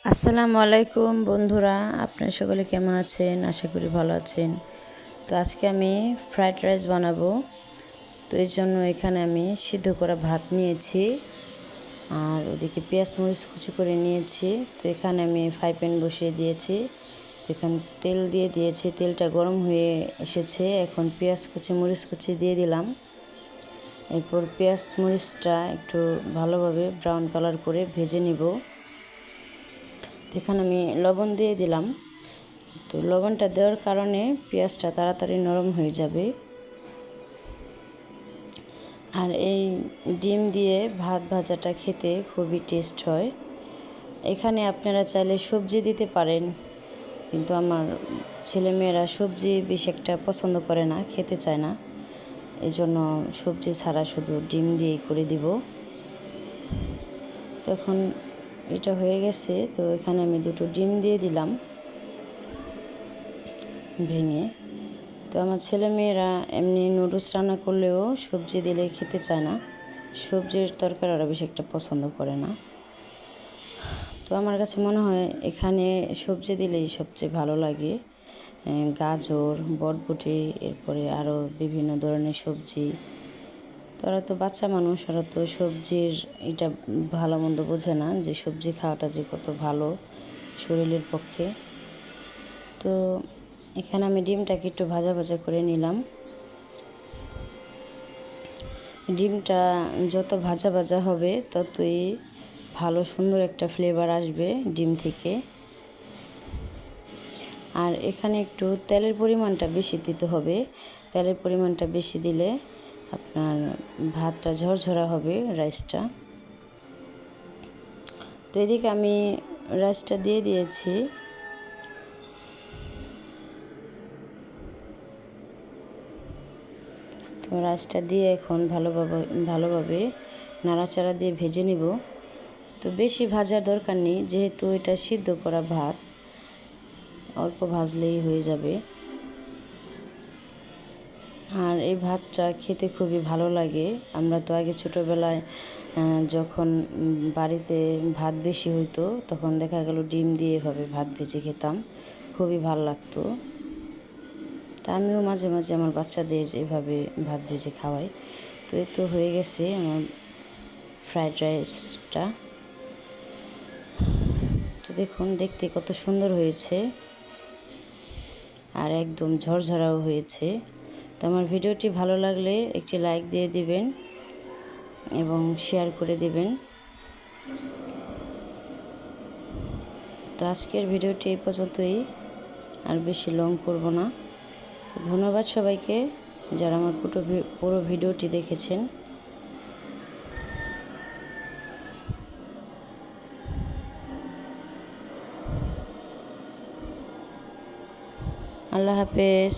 আসসালামু আলাইকুম বন্ধুরা, আপনারা সকলে কেমন আছেন? আশা করি ভালো আছেন। তো আজকে আমি ফ্রাইড রাইস বানাবো। তো এর জন্য এখানে আমি সিদ্ধ করা ভাত নিয়েছি, আর ওদিকে পেঁয়াজ মরিচ কুচি করে নিয়েছি। তো এখানে আমি ফ্রাই প্যান বসিয়ে দিয়েছি। তো এখানে তেল দিয়ে দিয়েছি, তেলটা গরম হয়ে এসেছে। এখন পেঁয়াজ কুচি মরিচ কুচি দিয়ে দিলাম। এরপর পেঁয়াজ মরিচটা একটু ভালোভাবে ব্রাউন কালার করে ভেজে নিব। এখানে আমি লবণ দিয়ে দিলাম। তো লবণটা দেওয়ার কারণে পেঁয়াজটা তাড়াতাড়ি নরম হয়ে যাবে। আর এই ডিম দিয়ে ভাত ভাজাটা খেতে খুবই টেস্ট হয়। এখানে আপনারা চাইলে সবজি দিতে পারেন, কিন্তু আমার ছেলেমেয়েরা সবজি বেশি একটা পছন্দ করে না, খেতে চায় না। এই জন্য সবজি ছাড়া শুধু ডিম দিয়েই করে দিব। তখন এটা হয়ে গেছে। তো এখানে আমি দুটো ডিম দিয়ে দিলাম ভেঙে। তো আমার ছেলেমেয়েরা এমনি নুডলস রান্না করলেও সবজি দিলে খেতে চায় না, সবজির তরকারি ওরা বেশি একটা পছন্দ করে না। তো আমার কাছে মনে হয় এখানে সবজি দিলেই সবচেয়ে ভালো লাগে। গাজর, বরবটি, এরপরে আরও বিভিন্ন ধরনের সবজি। তো ওরা তো বাচ্চা মানুষ, ওরা তো সবজির এটা ভালো মন্দ বোঝে না, যে সবজি খাওয়াটা যে কত ভালো শরীরের পক্ষে। তো এখানে আমি ডিমটাকে একটু ভাজা ভাজা করে নিলাম। ডিমটা যত ভাজা ভাজা হবে ততই ভালো সুন্দর একটা ফ্লেভার আসবে ডিম থেকে। আর এখানে একটু তেলের পরিমাণটা বেশি দিতে হবে। তেলের পরিমাণটা বেশি দিলে আপনার ভাতটা ঝরঝরা হবে, রাইসটা। তো এদিকে আমি রাইসটা দিয়ে দিয়েছি। তো রাইসটা দিয়ে এখন ভালোভাবে নাড়াচাড়া দিয়ে ভেজে নিব। তো বেশি ভাজার দরকার নেই, যেহেতু এটা সিদ্ধ করা ভাত, অল্প ভাজলেই হয়ে যাবে। আর এই ভাতটা খেতে খুবই ভালো লাগে। আমরা তো আগে ছোটোবেলায় যখন বাড়িতে ভাত বেশি হইতো, তখন দেখা গেল ডিম দিয়ে এভাবে ভাত ভেজে খেতাম, খুবই ভালো লাগতো। তা আমিও মাঝে মাঝে আমার বাচ্চাদের এভাবে ভাত ভেজে খাওয়াই। তো এই তো হয়ে গেছে আমার ফ্রাইড রাইসটা। তো দেখুন, দেখতে কত সুন্দর হয়েছে, আর একদম ঝরঝরাও হয়েছে। তো আমার ভিডিওটি ভালো লাগলে একটি লাইক দিয়ে দিবেন এবং শেয়ার করে দিবেন। তো আজকের ভিডিওটি এই পর্যন্তই, আর বেশি লং করব না। ধন্যবাদ সবাইকে যারা আমার পুরো ভিডিওটি দেখেছেন। আল্লাহ হাফেজ।